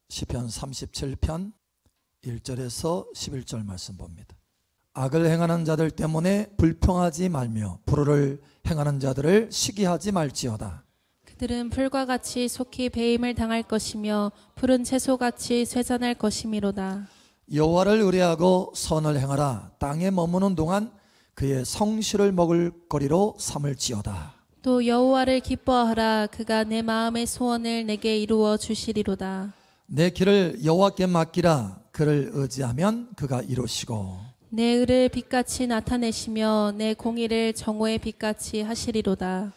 시편 37편 1절에서 11절 말씀 봅니다. 악을 행하는 자들 때문에 불평하지 말며 불의를 행하는 자들을 시기하지 말지어다. 그들은 풀과 같이 속히 배임을 당할 것이며 푸른 채소같이 쇠잔할 것이미로다. 여호와를 의뢰하고 선을 행하라. 땅에 머무는 동안 그의 성실을 먹을 거리로 삼을지어다. 또 여호와를 기뻐하라. 그가 내 마음의 소원을 내게 이루어 주시리로다. 내 길을 여호와께 맡기라. 그를 의지하면 그가 이루시고 내 의를 빛같이 나타내시며 내 공의를 정오의 빛같이 하시리로다.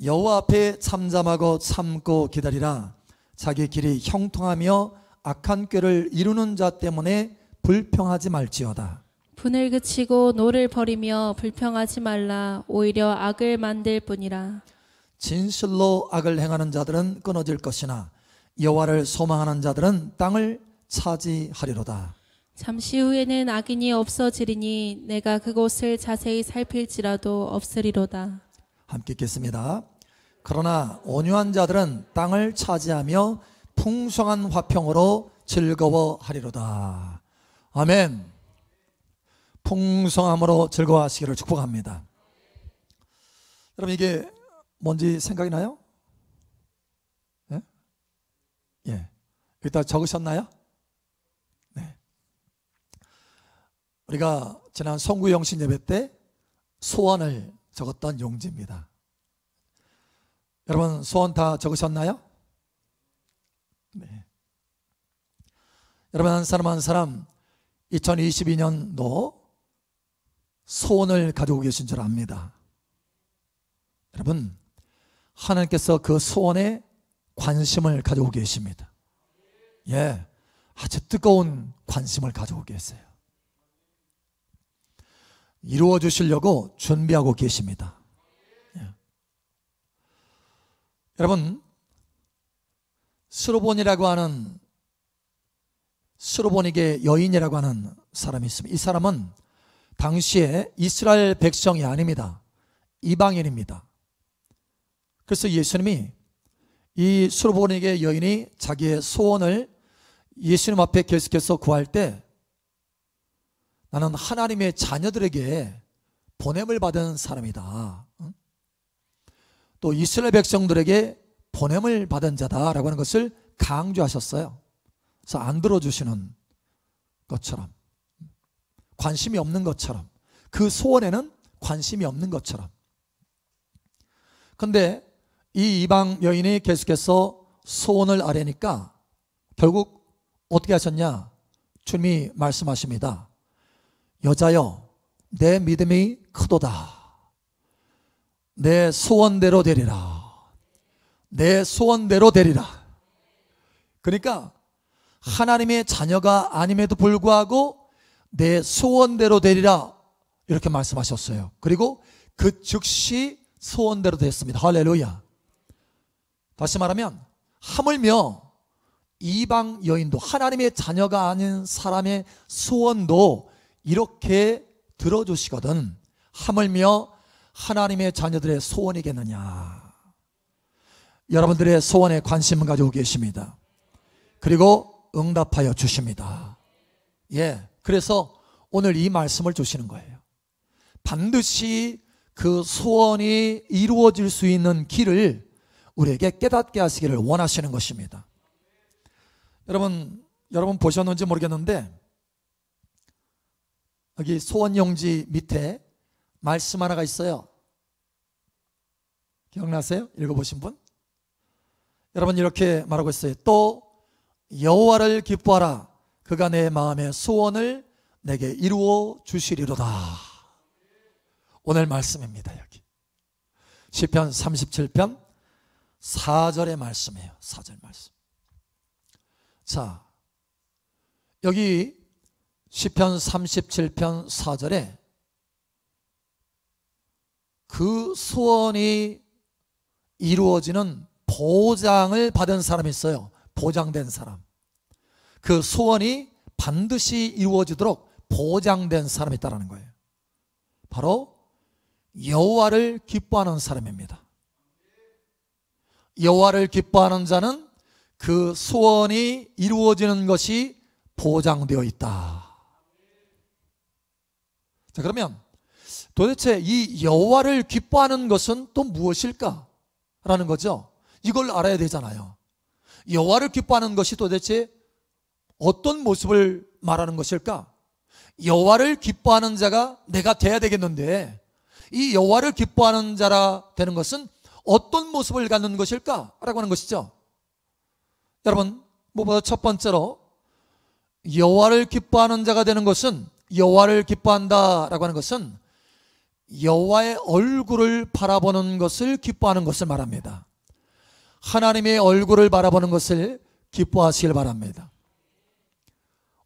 여호와 앞에 잠잠하고 참고 기다리라. 자기 길이 형통하며 악한 꾀를 이루는 자 때문에 불평하지 말지어다. 분을 그치고 노를 버리며 불평하지 말라. 오히려 악을 만들 뿐이라. 진실로 악을 행하는 자들은 끊어질 것이나 여호와를 소망하는 자들은 땅을 차지하리로다. 잠시 후에는 악인이 없어지리니 내가 그곳을 자세히 살필지라도 없으리로다. 함께 읽겠습니다. 그러나 온유한 자들은 땅을 차지하며 풍성한 화평으로 즐거워하리로다. 아멘. 풍성함으로 즐거워하시기를 축복합니다. 여러분, 이게 뭔지 생각이 나요? 예? 예. 여기다 적으셨나요? 네. 우리가 지난 송구 영신 예배 때 소원을 적었던 용지입니다. 여러분, 소원 다 적으셨나요? 네. 여러분, 한 사람 한 사람 2022년도 소원을 가지고 계신 줄 압니다. 여러분, 하나님께서 그 소원에 관심을 가지고 계십니다. 예, 아주 뜨거운 관심을 가지고 계세요. 이루어 주시려고 준비하고 계십니다. 예. 여러분, 스로본이라고 하는 스로보닉의 여인이라고 하는 사람이 있습니다. 이 사람은 당시에 이스라엘 백성이 아닙니다. 이방인입니다. 그래서 예수님이 이 스로보닉의 여인이 자기의 소원을 예수님 앞에 계속해서 구할 때 나는 하나님의 자녀들에게 보냄을 받은 사람이다. 또 이스라엘 백성들에게 보냄을 받은 자다라고 하는 것을 강조하셨어요. 그래서 안 들어주시는 것처럼, 관심이 없는 것처럼, 그 소원에는 관심이 없는 것처럼. 그런데 이 이방 여인이 계속해서 소원을 아뢰니까 결국 어떻게 하셨냐? 주님이 말씀하십니다. 여자여, 내 믿음이 크도다. 내 소원대로 되리라. 내 소원대로 되리라. 그러니까 하나님의 자녀가 아님에도 불구하고 내 소원대로 되리라 이렇게 말씀하셨어요. 그리고 그 즉시 소원대로 됐습니다. 할렐루야. 다시 말하면 하물며 이방 여인도 하나님의 자녀가 아닌 사람의 소원도 이렇게 들어주시거든 하물며 하나님의 자녀들의 소원이겠느냐. 여러분들의 소원에 관심을 가지고 계십니다. 그리고 응답하여 주십니다. 예, 그래서 오늘 이 말씀을 주시는 거예요. 반드시 그 소원이 이루어질 수 있는 길을 우리에게 깨닫게 하시기를 원하시는 것입니다. 여러분 보셨는지 모르겠는데 여기 소원용지 밑에 말씀 하나가 있어요. 기억나세요? 읽어보신 분? 여러분, 이렇게 말하고 있어요. 또 여호와를 기뻐하라. 그가 내 마음의 소원을 내게 이루어 주시리로다. 오늘 말씀입니다. 여기 시편 37편 4절의 말씀이에요. 4절 말씀. 자, 여기 시편 37편 4절에 그 소원이 이루어지는 보장을 받은 사람이 있어요. 보장된 사람. 그 소원이 반드시 이루어지도록 보장된 사람이 있다는 거예요. 바로 여호와를 기뻐하는 사람입니다. 여호와를 기뻐하는 자는 그 소원이 이루어지는 것이 보장되어 있다. 자, 그러면 도대체 이 여호와를 기뻐하는 것은 또 무엇일까? 라는 거죠. 이걸 알아야 되잖아요. 여호와를 기뻐하는 것이 도대체 어떤 모습을 말하는 것일까? 여호와를 기뻐하는 자가 내가 돼야 되겠는데, 이 여호와를 기뻐하는 자라 되는 것은 어떤 모습을 갖는 것일까? 라고 하는 것이죠. 여러분, 무엇보다 첫 번째로 여호와를 기뻐하는 자가 되는 것은, 여호와를 기뻐한다라고 하는 것은 여호와의 얼굴을 바라보는 것을 기뻐하는 것을 말합니다. 하나님의 얼굴을 바라보는 것을 기뻐하시길 바랍니다.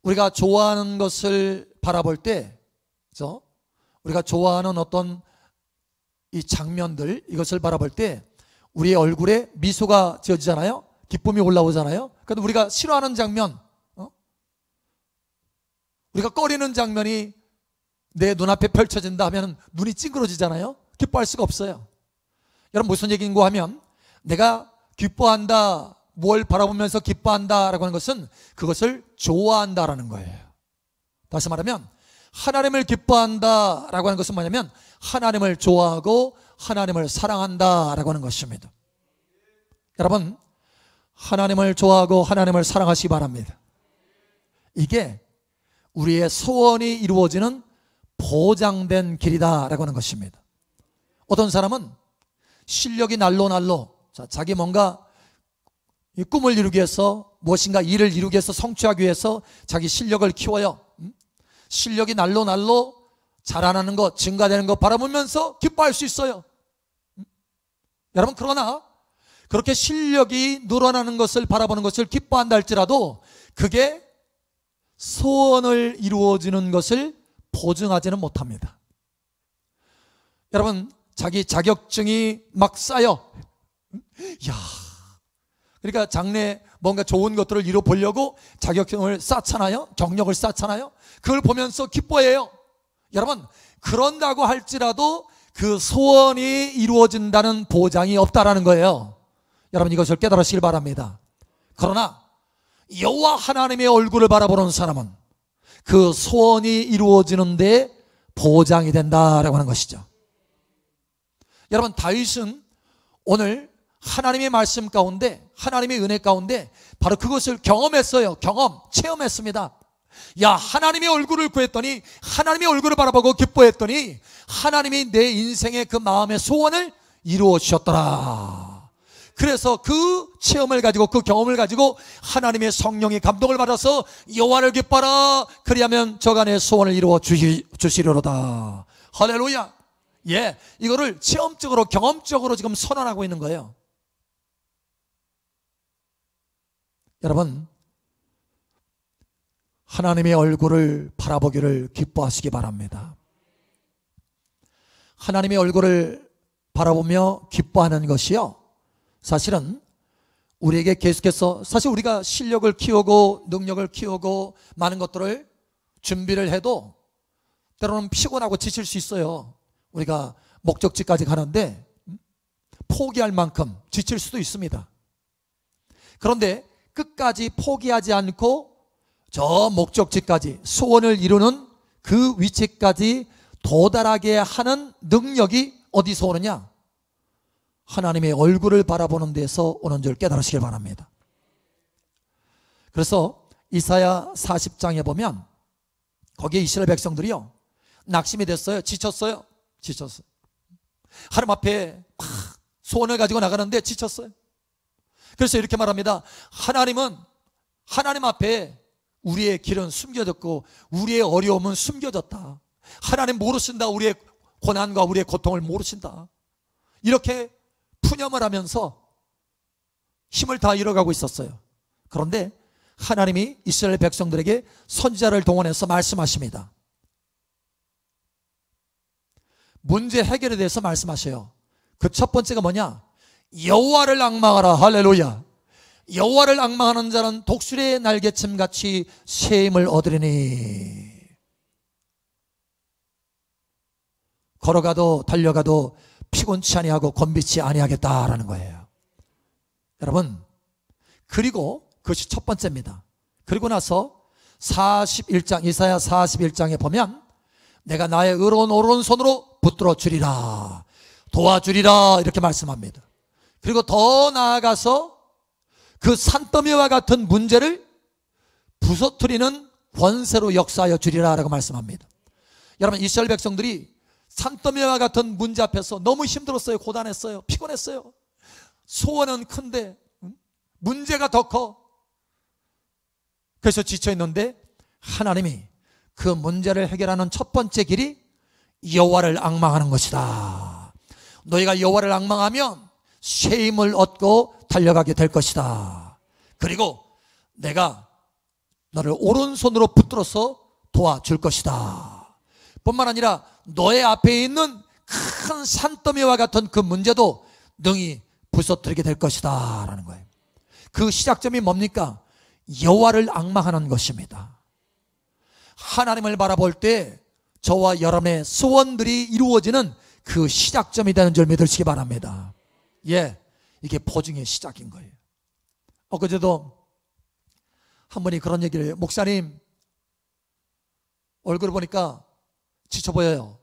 우리가 좋아하는 것을 바라볼 때, 그렇죠? 우리가 좋아하는 어떤 이 장면들, 이것을 바라볼 때 우리의 얼굴에 미소가 지어지잖아요. 기쁨이 올라오잖아요. 그런데 우리가 싫어하는 장면, 우리가 꺼리는 장면이 내 눈앞에 펼쳐진다 하면 눈이 찡그러지잖아요. 기뻐할 수가 없어요. 여러분, 무슨 얘기인가 하면, 내가 기뻐한다, 뭘 바라보면서 기뻐한다라고 하는 것은 그것을 좋아한다라는 거예요. 다시 말하면 하나님을 기뻐한다라고 하는 것은 뭐냐면 하나님을 좋아하고 하나님을 사랑한다라고 하는 것입니다. 여러분, 하나님을 좋아하고 하나님을 사랑하시기 바랍니다. 이게 우리의 소원이 이루어지는 보장된 길이다라고 하는 것입니다. 어떤 사람은 실력이 날로 자기 뭔가 이 꿈을 이루기 위해서, 무엇인가 일을 이루기 위해서, 성취하기 위해서 자기 실력을 키워요. 실력이 날로 자라나는 것, 증가되는 것 바라보면서 기뻐할 수 있어요. 여러분, 그러나 그렇게 실력이 늘어나는 것을 바라보는 것을 기뻐한다 할지라도 그게 소원을 이루어지는 것을 보증하지는 못합니다. 여러분, 자기 자격증이 막 쌓여, 그러니까 장래 뭔가 좋은 것들을 이뤄보려고 자격증을 쌓잖아요. 경력을 쌓잖아요. 그걸 보면서 기뻐해요. 여러분, 그런다고 할지라도 그 소원이 이루어진다는 보장이 없다라는 거예요. 여러분, 이것을 깨달으시길 바랍니다. 그러나 여호와 하나님의 얼굴을 바라보는 사람은 그 소원이 이루어지는데 보장이 된다라고 하는 것이죠. 여러분, 다윗은 오늘 하나님의 말씀 가운데, 하나님의 은혜 가운데 바로 그것을 경험했어요. 체험했습니다. 하나님의 얼굴을 구했더니, 하나님의 얼굴을 바라보고 기뻐했더니 하나님이 내 인생의 그 마음의 소원을 이루어 주셨더라. 그래서 그 체험을 가지고, 그 경험을 가지고 하나님의 성령의 감동을 받아서 여호와를 기뻐하라, 그리하면 저간의 소원을 이루어 주시리로다. 할렐루야. 이거를 체험적으로, 경험적으로 지금 선언하고 있는 거예요. 여러분, 하나님의 얼굴을 바라보기를 기뻐하시기 바랍니다. 하나님의 얼굴을 바라보며 기뻐하는 것이요, 사실은 우리에게 계속해서, 사실 우리가 실력을 키우고 능력을 키우고 많은 것들을 준비를 해도 때로는 피곤하고 지칠 수 있어요. 우리가 목적지까지 가는데 포기할 만큼 지칠 수도 있습니다. 그런데 끝까지 포기하지 않고 저 목적지까지, 소원을 이루는 그 위치까지 도달하게 하는 능력이 어디서 오느냐? 하나님의 얼굴을 바라보는 데서 오는 줄 깨달으시길 바랍니다. 그래서 이사야 40장에 보면 거기에 이스라엘 백성들이요, 낙심이 됐어요. 지쳤어요. 하나님 앞에 막 소원을 가지고 나가는데 지쳤어요. 그래서 이렇게 말합니다. 하나님 앞에 우리의 길은 숨겨졌고 우리의 어려움은 숨겨졌다. 하나님 모르신다. 우리의 고난과 우리의 고통을 모르신다. 이렇게 푸념을 하면서 힘을 다 잃어가고 있었어요. 그런데 하나님이 이스라엘 백성들에게 선지자를 동원해서 말씀하십니다. 문제 해결에 대해서 말씀하셔요. 그 첫 번째가 뭐냐? 여호와를 앙망하라. 할렐루야. 여호와를 앙망하는 자는 독수리의 날개침같이 새 힘을 얻으리니, 걸어가도 달려가도 피곤치 아니하고 곤비치 아니하겠다라는 거예요. 여러분, 그리고 그것이 첫 번째입니다. 그리고 나서 41장, 이사야 41장에 보면 내가 나의 의로운 오른손으로 붙들어 주리라, 도와주리라 이렇게 말씀합니다. 그리고 더 나아가서 그 산더미와 같은 문제를 부서뜨리는 권세로 역사하여 주리라 라고 말씀합니다. 여러분, 이스라엘 백성들이 산더미와 같은 문제 앞에서 너무 힘들었어요. 고단했어요. 피곤했어요. 소원은 큰데 문제가 더 커. 그래서 지쳐있는데 하나님이 그 문제를 해결하는 첫 번째 길이 여호와를 앙망하는 것이다. 너희가 여호와를 앙망하면 새 힘을 얻고 달려가게 될 것이다. 그리고 내가 너를 오른손으로 붙들어서 도와줄 것이다. 뿐만 아니라 너의 앞에 있는 큰 산더미와 같은 그 문제도 능히 부서뜨리게 될 것이다 라는 거예요. 그 시작점이 뭡니까? 여호와를 앙망하는 것입니다. 하나님을 바라볼 때 저와 여러분의 소원들이 이루어지는 그 시작점이 되는 줄 믿으시기 바랍니다. 예, 이게 보증의 시작인 거예요. 엊그제도 한 분이 그런 얘기를 해요. 목사님, 얼굴을 보니까 지쳐 보여요.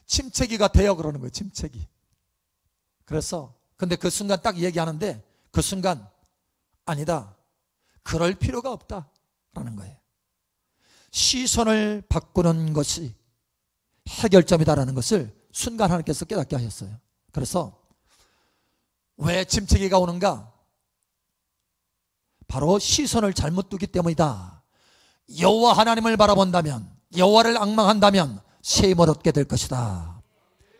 침체기가 돼요 그러는 거예요. 침체기. 그래서 근데 그 순간 딱 얘기하는데 그 순간 아니다, 그럴 필요가 없다 라는 거예요. 시선을 바꾸는 것이 해결점이다라는 것을 순간 하나님께서 깨닫게 하셨어요. 그래서 왜 침체기가 오는가? 바로 시선을 잘못 두기 때문이다. 여호와 하나님을 바라본다면, 여호와를 앙망한다면 새 힘을 얻게 될 것이다.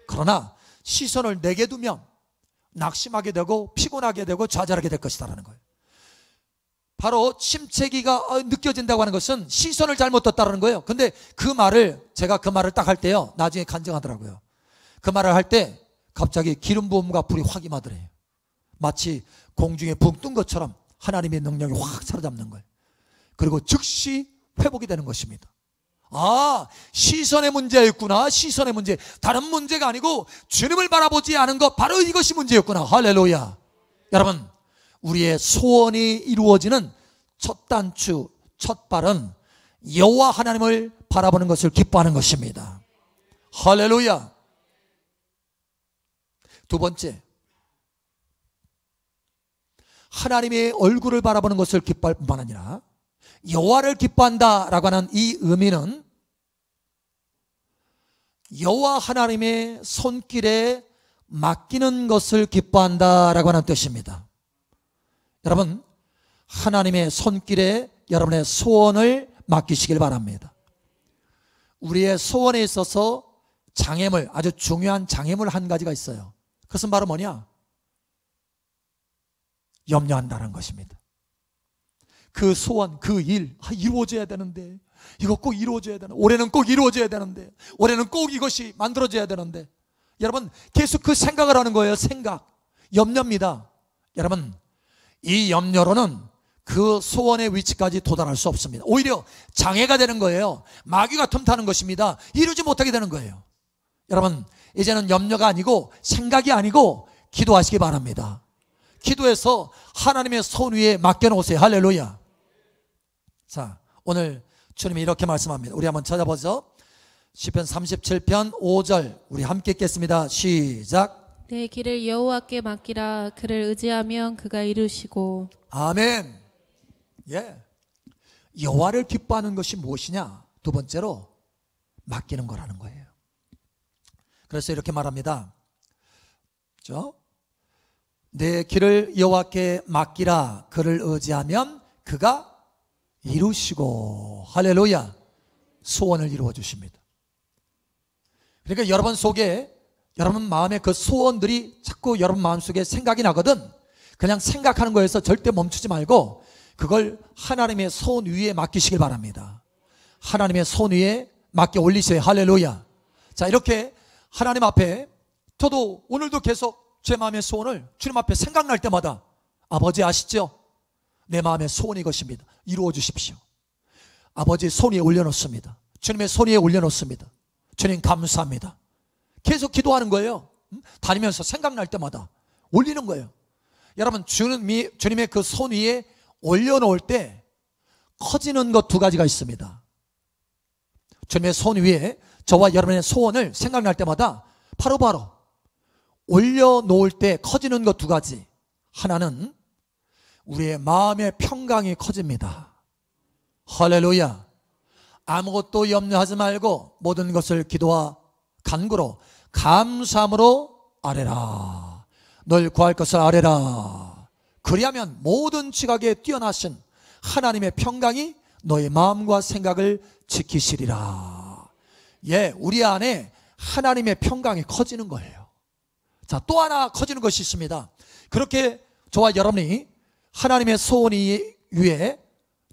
그러나 시선을 내게 두면 낙심하게 되고 피곤하게 되고 좌절하게 될 것이다 라는 거예요. 바로 침체기가 느껴진다고 하는 것은 시선을 잘못 뒀다는 거예요. 근데 그 말을, 제가 그 말을 딱 할 때요, 나중에 간증하더라고요. 그 말을 할 때 갑자기 기름 부음과 불이 확 임하더래요. 마치 공중에 붕 뜬 것처럼 하나님의 능력이 확 사로잡는 거예요. 그리고 즉시 회복이 되는 것입니다. 아, 시선의 문제였구나. 시선의 문제. 다른 문제가 아니고 주님을 바라보지 않은 것, 바로 이것이 문제였구나. 할렐루야. 여러분, 우리의 소원이 이루어지는 첫 단추, 첫 발은 여호와 하나님을 바라보는 것을 기뻐하는 것입니다. 할렐루야. 두 번째, 하나님의 얼굴을 바라보는 것을 기뻐할 뿐만 아니라 여호와를 기뻐한다라고 하는 이 의미는 여호와 하나님의 손길에 맡기는 것을 기뻐한다라고 하는 뜻입니다. 여러분, 하나님의 손길에 여러분의 소원을 맡기시길 바랍니다. 우리의 소원에 있어서 장애물, 아주 중요한 장애물 한 가지가 있어요. 그것은 바로 뭐냐? 염려한다는 것입니다. 그 소원, 그 일, 이루어져야 되는데, 이거 꼭 이루어져야 되는데, 올해는 꼭 이루어져야 되는데, 올해는 꼭 이것이 만들어져야 되는데, 여러분 계속 그 생각을 하는 거예요. 생각, 염려입니다. 여러분, 이 염려로는 그 소원의 위치까지 도달할 수 없습니다. 오히려 장애가 되는 거예요. 마귀가 틈타는 것입니다. 이루지 못하게 되는 거예요. 여러분, 이제는 염려가 아니고 생각이 아니고 기도하시기 바랍니다. 기도해서 하나님의 손 위에 맡겨놓으세요. 할렐루야. 자, 오늘 주님이 이렇게 말씀합니다. 우리 한번 찾아보죠. 시편 37편 5절 우리 함께 읽겠습니다. 시작. 내 길을 여호와께 맡기라. 그를 의지하면 그가 이루시고. 아멘. 예. 여호와를 기뻐하는 것이 무엇이냐? 두 번째로 맡기는 거라는 거예요. 그래서 이렇게 말합니다. 그렇죠? 내 길을 여호와께 맡기라. 그를 의지하면 그가 이루시고. 할렐루야. 소원을 이루어 주십니다. 그러니까 여러분 속에, 여러분 마음에 그 소원들이 자꾸 여러분 마음속에 생각이 나거든. 그냥 생각하는 거에서 절대 멈추지 말고 그걸 하나님의 손 위에 맡기시길 바랍니다. 하나님의 손 위에 맡겨 올리세요. 할렐루야. 자, 이렇게 하나님 앞에, 저도 오늘도 계속 제 마음의 소원을 주님 앞에 생각날 때마다, 아버지 아시죠? 내 마음의 소원이 이것입니다. 이루어 주십시오. 아버지 손 위에 올려놓습니다. 주님의 손 위에 올려놓습니다. 주님 감사합니다. 계속 기도하는 거예요. 다니면서 생각날 때마다 올리는 거예요. 여러분, 주님의 그 손 위에 올려놓을 때 커지는 것 두 가지가 있습니다. 주님의 손 위에 저와 여러분의 소원을 생각날 때마다 바로바로 올려놓을 때 커지는 것 두 가지. 하나는 우리의 마음의 평강이 커집니다. 할렐루야. 아무것도 염려하지 말고 모든 것을 기도와 간구로 감사함으로 아뢰라. 널 구할 것을 아뢰라. 그리하면 모든 지각에 뛰어나신 하나님의 평강이 너의 마음과 생각을 지키시리라. 예, 우리 안에 하나님의 평강이 커지는 거예요. 자, 또 하나 커지는 것이 있습니다. 그렇게 저와 여러분이 하나님의 소원 위에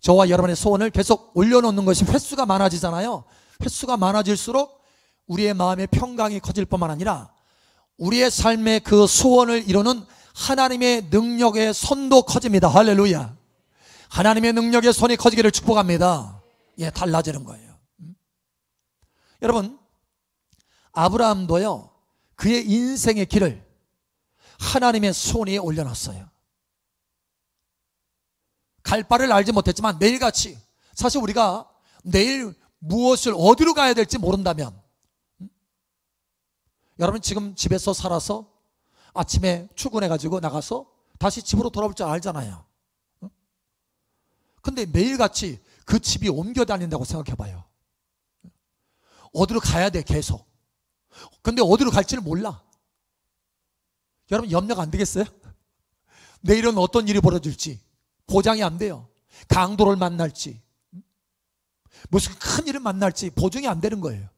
저와 여러분의 소원을 계속 올려놓는 것이 횟수가 많아지잖아요. 횟수가 많아질수록 우리의 마음의 평강이 커질 뿐만 아니라 우리의 삶의 그 소원을 이루는 하나님의 능력의 손도 커집니다. 할렐루야. 하나님의 능력의 손이 커지기를 축복합니다. 예, 달라지는 거예요. 여러분, 아브라함도요, 그의 인생의 길을 하나님의 손 위에 올려놨어요. 갈 바를 알지 못했지만 매일같이, 사실 우리가 내일 무엇을 어디로 가야 될지 모른다면, 여러분 지금 집에서 살아서 아침에 출근해가지고 나가서 다시 집으로 돌아올 줄 알잖아요. 근데 매일같이 그 집이 옮겨 다닌다고 생각해봐요. 어디로 가야 돼, 계속. 근데 어디로 갈지를 몰라. 여러분, 염려가 안 되겠어요? 내일은 어떤 일이 벌어질지 보장이 안 돼요. 강도를 만날지, 무슨 큰 일을 만날지 보증이 안 되는 거예요.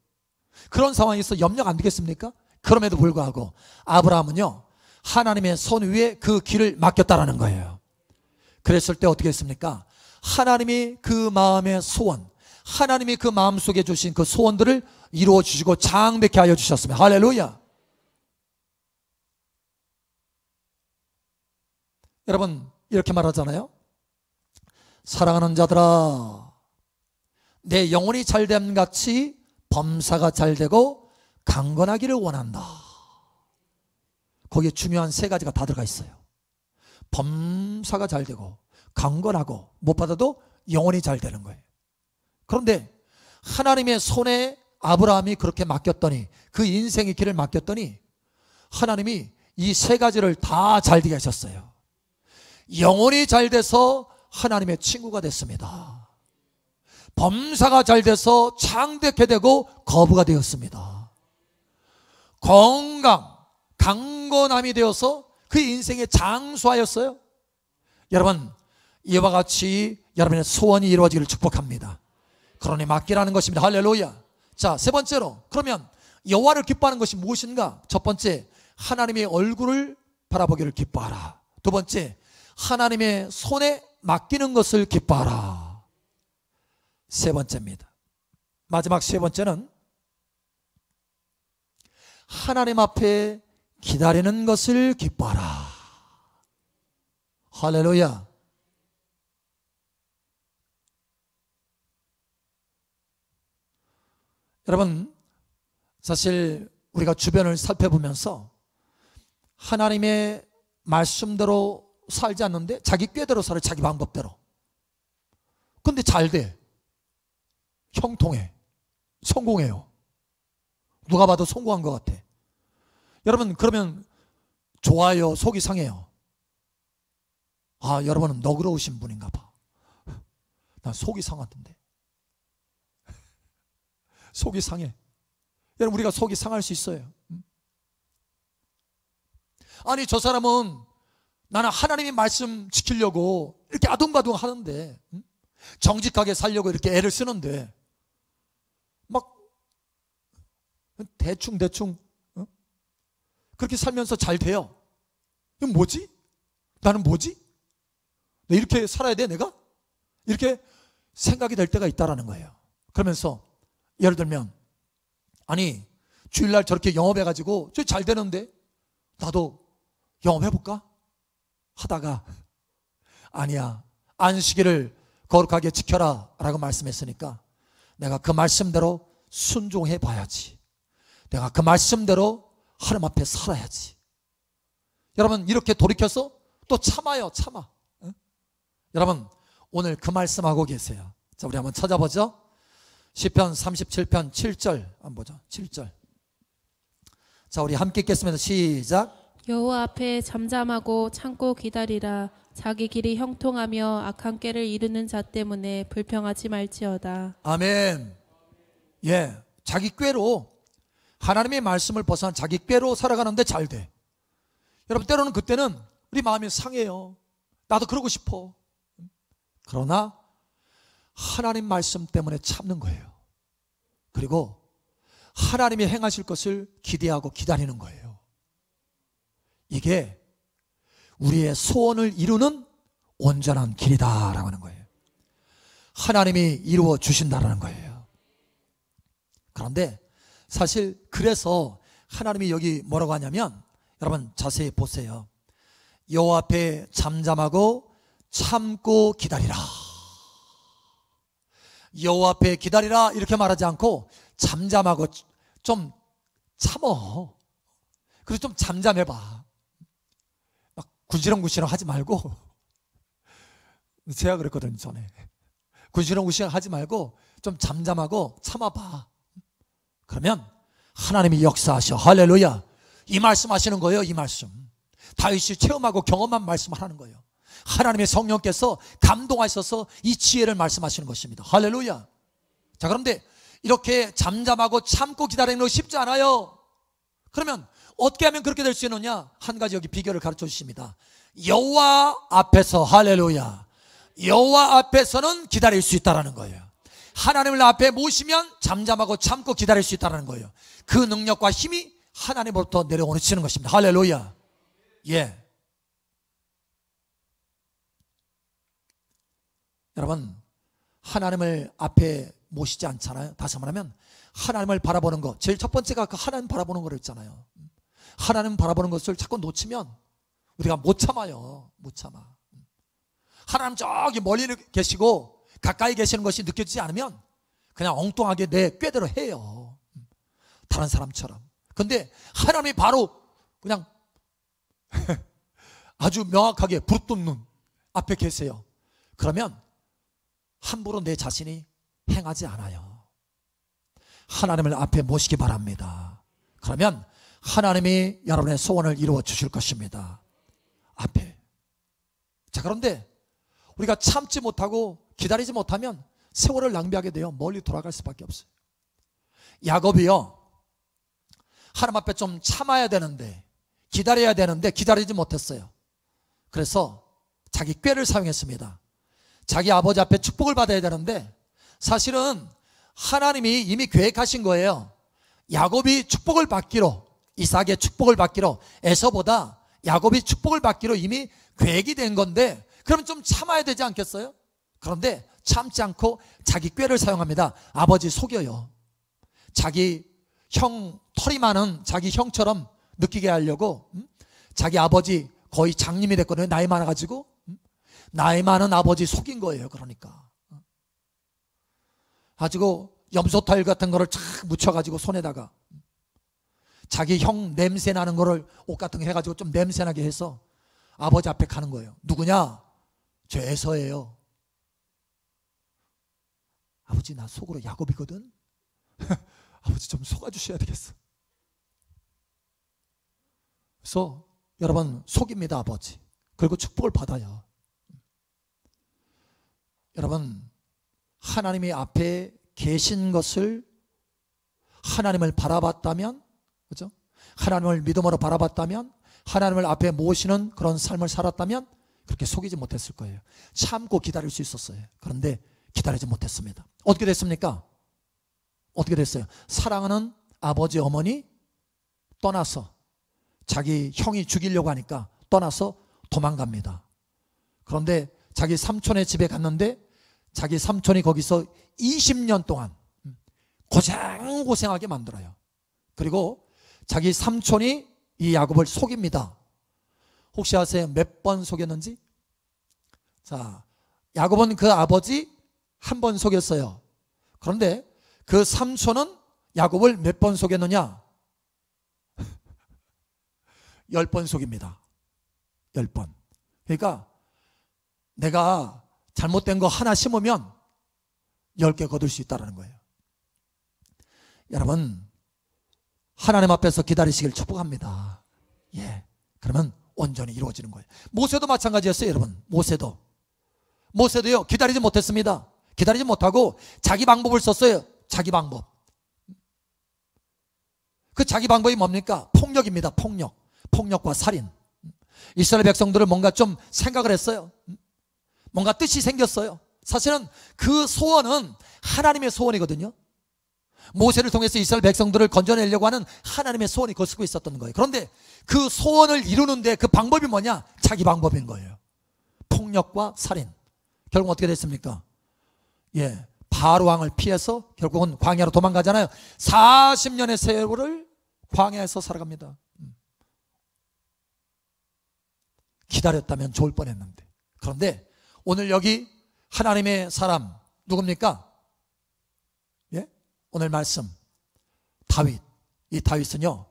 그런 상황에서 염려가 안 되겠습니까? 그럼에도 불구하고 아브라함은요, 하나님의 손 위에 그 길을 맡겼다라는 거예요. 그랬을 때 어떻게 했습니까? 하나님이 그 마음의 소원, 하나님이 그 마음속에 주신 그 소원들을 이루어 주시고 장백케 하여 주셨습니다. 할렐루야. 여러분, 이렇게 말하잖아요. 사랑하는 자들아, 내 영혼이 잘됨 같이 범사가 잘되고 강건하기를 원한다. 거기에 중요한 세 가지가 다 들어가 있어요. 범사가 잘되고 강건하고 무엇보다도 영혼이 잘되는 거예요. 그런데 하나님의 손에 아브라함이 그렇게 맡겼더니, 그 인생의 길을 맡겼더니 하나님이 이 세 가지를 다 잘되게 하셨어요. 영혼이 잘돼서 하나님의 친구가 됐습니다. 범사가 잘돼서 창대케 되고 거부가 되었습니다. 건강, 강건함이 되어서 그 인생의 장수하였어요. 여러분, 이와 같이 여러분의 소원이 이루어지기를 축복합니다. 그러니 맡기라는 것입니다. 할렐루야. 자, 세 번째로, 그러면 여호와를 기뻐하는 것이 무엇인가? 첫 번째, 하나님의 얼굴을 바라보기를 기뻐하라. 두 번째, 하나님의 손에 맡기는 것을 기뻐하라. 세 번째입니다. 마지막 세 번째는 하나님 앞에 기다리는 것을 기뻐하라. 할렐루야. 여러분, 사실 우리가 주변을 살펴보면서 하나님의 말씀대로 살지 않는데 자기 꾀대로 살아, 자기 방법대로. 근데 잘 돼. 형통해. 성공해요. 누가 봐도 성공한 것 같아. 여러분, 그러면 좋아요, 속이 상해요. 아, 여러분은 너그러우신 분인가 봐. 난 속이 상하던데. 속이 상해. 여러분, 우리가 속이 상할 수 있어요. 아니, 저 사람은 나는 하나님의 말씀 지키려고 이렇게 아둥바둥 하는데, 정직하게 살려고 이렇게 애를 쓰는데 막 대충 그렇게 살면서 잘 돼요. 이건 뭐지? 나는 뭐지? 내 이렇게 살아야 돼, 내가? 이렇게 생각이 될 때가 있다라는 거예요. 그러면서 예를 들면, 아니, 주일날 저렇게 영업해가지고 저 잘 되는데 나도 영업해볼까? 하다가, 아니야, 안식일을 거룩하게 지켜라 라고 말씀했으니까 내가 그 말씀대로 순종해 봐야지. 내가 그 말씀대로 하나님 앞에 살아야지. 여러분, 이렇게 돌이켜서 또 참아요, 참아. 응? 여러분, 오늘 그 말씀하고 계세요. 자, 우리 한번 찾아보죠. 시편 37편 7절 한번 보죠. 7절. 자, 우리 함께 읽겠습니다. 시작. 여호와 앞에 잠잠하고 참고 기다리라. 자기 길이 형통하며 악한 꾀를 이루는 자 때문에 불평하지 말지어다. 아멘. 예, 자기 꾀로, 하나님의 말씀을 벗어난 자기 꾀로 살아가는데 잘 돼. 여러분, 때로는 그때는 우리 마음이 상해요. 나도 그러고 싶어. 그러나 하나님 말씀 때문에 참는 거예요. 그리고 하나님이 행하실 것을 기대하고 기다리는 거예요. 이게 우리의 소원을 이루는 온전한 길이다라고 하는 거예요. 하나님이 이루어 주신다라는 거예요. 그런데 사실 그래서 하나님이 여기 뭐라고 하냐면, 여러분 자세히 보세요. 여호와 앞에 잠잠하고 참고 기다리라. 여호와 앞에 기다리라 이렇게 말하지 않고 잠잠하고 좀 참어. 그래서 좀 잠잠해봐. 막 군시렁군시렁 하지 말고. 제가 그랬거든요, 전에. 군시렁군시렁 하지 말고 좀 잠잠하고 참아봐. 그러면 하나님이 역사하셔. 할렐루야. 이 말씀 하시는 거예요. 이 말씀 다윗이 체험하고 경험한 말씀을 하는 거예요. 하나님의 성령께서 감동하셔서 이 지혜를 말씀하시는 것입니다. 할렐루야. 자, 그런데 이렇게 잠잠하고 참고 기다리는 거 쉽지 않아요. 그러면 어떻게 하면 그렇게 될 수 있느냐? 한 가지 여기 비결을 가르쳐 주십니다. 여호와 앞에서, 할렐루야, 여호와 앞에서는 기다릴 수 있다는 거예요. 하나님을 앞에 모시면 잠잠하고 참고 기다릴 수 있다는 거예요. 그 능력과 힘이 하나님으로부터 내려오는 것입니다. 할렐루야. 예. 여러분, 하나님을 앞에 모시지 않잖아요. 다시 말하면 하나님을 바라보는 것, 제일 첫 번째가 그 하나님 바라보는 거를 있잖아요. 하나님 바라보는 것을 자꾸 놓치면 우리가 못 참아요. 못 참아. 하나님 저기 멀리 계시고 가까이 계시는 것이 느껴지지 않으면 그냥 엉뚱하게 내 꾀대로 해요. 다른 사람처럼. 근데 하나님이 바로 그냥 아주 명확하게 부릅뜬 눈 앞에 계세요. 그러면 함부로 내 자신이 행하지 않아요. 하나님을 앞에 모시기 바랍니다. 그러면 하나님이 여러분의 소원을 이루어 주실 것입니다. 앞에. 자, 그런데 우리가 참지 못하고 기다리지 못하면 세월을 낭비하게 돼요. 멀리 돌아갈 수밖에 없어요. 야곱이요, 하나님 앞에 좀 참아야 되는데, 기다려야 되는데 기다리지 못했어요. 그래서 자기 꾀를 사용했습니다. 자기 아버지 앞에 축복을 받아야 되는데 사실은 하나님이 이미 계획하신 거예요. 야곱이 축복을 받기로, 이삭의 축복을 받기로, 에서보다 야곱이 축복을 받기로 이미 계획이 된 건데, 그럼 좀 참아야 되지 않겠어요? 그런데 참지 않고 자기 꾀를 사용합니다. 아버지 속여요. 자기 형, 털이 많은 자기 형처럼 느끼게 하려고, 자기 아버지 거의 장님이 됐거든요. 나이 많아가지고. 나이 많은 아버지 속인 거예요. 그러니까 가지고 염소 타일 같은 거를 착 묻혀가지고 손에다가 자기 형 냄새 나는 거를 옷 같은 거 해가지고 좀 냄새 나게 해서 아버지 앞에 가는 거예요. 누구냐? 저 에서예요. 아버지, 나 속으로 야곱이거든. 아버지 좀 속아주셔야 되겠어. 그래서 여러분 속입니다, 아버지. 그리고 축복을 받아요. 여러분, 하나님이 앞에 계신 것을, 하나님을 바라봤다면, 그죠? 하나님을 믿음으로 바라봤다면, 하나님을 앞에 모시는 그런 삶을 살았다면 그렇게 속이지 못했을 거예요. 참고 기다릴 수 있었어요. 그런데 기다리지 못했습니다. 어떻게 됐습니까? 어떻게 됐어요? 사랑하는 아버지, 어머니 떠나서, 자기 형이 죽이려고 하니까 떠나서 도망갑니다. 그런데 자기 삼촌의 집에 갔는데 자기 삼촌이 거기서 20년 동안 고생하게 만들어요. 그리고 자기 삼촌이 이 야곱을 속입니다. 혹시 아세요? 몇 번 속였는지? 자, 야곱은 그 아버지 한 번 속였어요. 그런데 그 삼촌은 야곱을 몇 번 속였느냐? 10번 속입니다. 10번. 그러니까 내가 잘못된 거 하나 심으면 10개 거둘 수 있다는 거예요. 여러분, 하나님 앞에서 기다리시길 축복합니다. 예, 그러면 온전히 이루어지는 거예요. 모세도 마찬가지였어요. 여러분, 모세도요 기다리지 못했습니다. 기다리지 못하고 자기 방법을 썼어요. 자기 방법. 그 자기 방법이 뭡니까? 폭력입니다. 폭력과 살인. 이스라엘 백성들을 뭔가 좀 생각을 했어요. 뭔가 뜻이 생겼어요. 사실은 그 소원은 하나님의 소원이거든요. 모세를 통해서 이스라엘 백성들을 건져내려고 하는 하나님의 소원이 거스고 있었던 거예요. 그런데 그 소원을 이루는데 그 방법이 뭐냐? 자기 방법인 거예요. 폭력과 살인. 결국 어떻게 됐습니까? 예, 바로 왕을 피해서 결국은 광야로 도망가잖아요. 40년의 세월을 광야에서 살아갑니다. 기다렸다면 좋을 뻔했는데. 그런데 오늘 여기 하나님의 사람 누굽니까? 예? 오늘 말씀 다윗. 이 다윗은요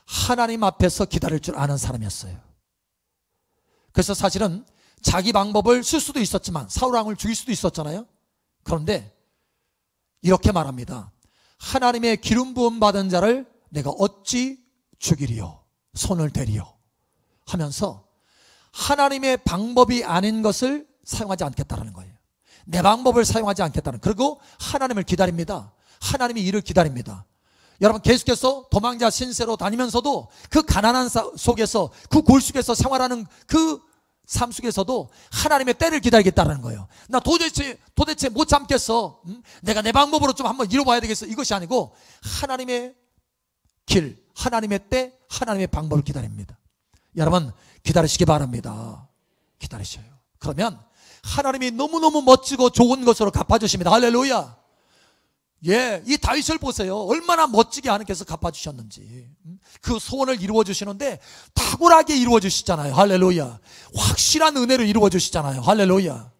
하나님 앞에서 기다릴 줄 아는 사람이었어요. 그래서 사실은 자기 방법을 쓸 수도 있었지만 사울 왕을 죽일 수도 있었잖아요. 그런데 이렇게 말합니다. 하나님의 기름 부음 받은 자를 내가 어찌 죽이리요 손을 대리요 하면서 하나님의 방법이 아닌 것을 사용하지 않겠다는 거예요. 내 방법을 사용하지 않겠다는. 그리고 하나님을 기다립니다. 하나님의 일을 기다립니다. 여러분, 계속해서 도망자 신세로 다니면서도 그 가난한 속에서, 그 골속에서 생활하는 그 삶 속에서도 하나님의 때를 기다리겠다는 거예요. 나 도대체 못 참겠어. 내가 내 방법으로 좀 한번 이뤄봐야 되겠어. 이것이 아니고 하나님의 길, 하나님의 때, 하나님의 방법을 기다립니다. 여러분, 기다리시기 바랍니다. 기다리셔요. 그러면 하나님이 너무너무 멋지고 좋은 것으로 갚아주십니다. 할렐루야. 예, 이 다윗을 보세요. 얼마나 멋지게 하나님께서 갚아주셨는지. 그 소원을 이루어주시는데 탁월하게 이루어주시잖아요. 할렐루야. 확실한 은혜로 이루어주시잖아요. 할렐루야.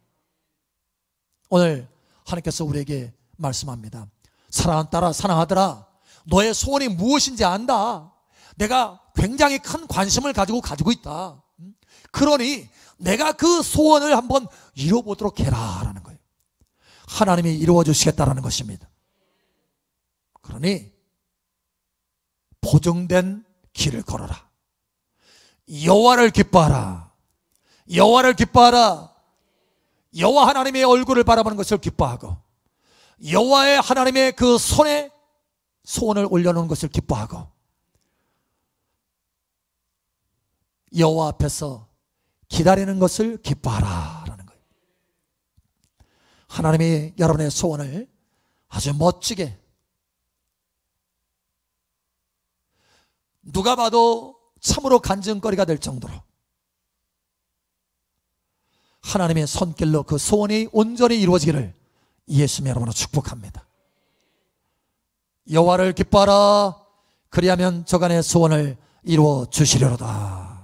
오늘 하나님께서 우리에게 말씀합니다. 사랑하는 딸아, 사랑하더라, 너의 소원이 무엇인지 안다. 내가 굉장히 큰 관심을 가지고 있다. 그러니 내가 그 소원을 한번 이뤄보도록 해라 라는 거예요. 하나님이 이루어주시겠다라는 것입니다. 그러니 보증된 길을 걸어라. 여호와를 기뻐하라. 여호와를 기뻐하라. 여호와 하나님의 얼굴을 바라보는 것을 기뻐하고 여호와의 하나님의 그 손에 소원을 올려놓은 것을 기뻐하고 여호와 앞에서 기다리는 것을 기뻐하라 라는 거예요. 하나님이 여러분의 소원을 아주 멋지게, 누가 봐도 참으로 간증거리가 될 정도로 하나님의 손길로 그 소원이 온전히 이루어지기를 예수님의 이름으로 축복합니다. 여호와를 기뻐하라. 그리하면 저간의 소원을 이루어 주시려로다.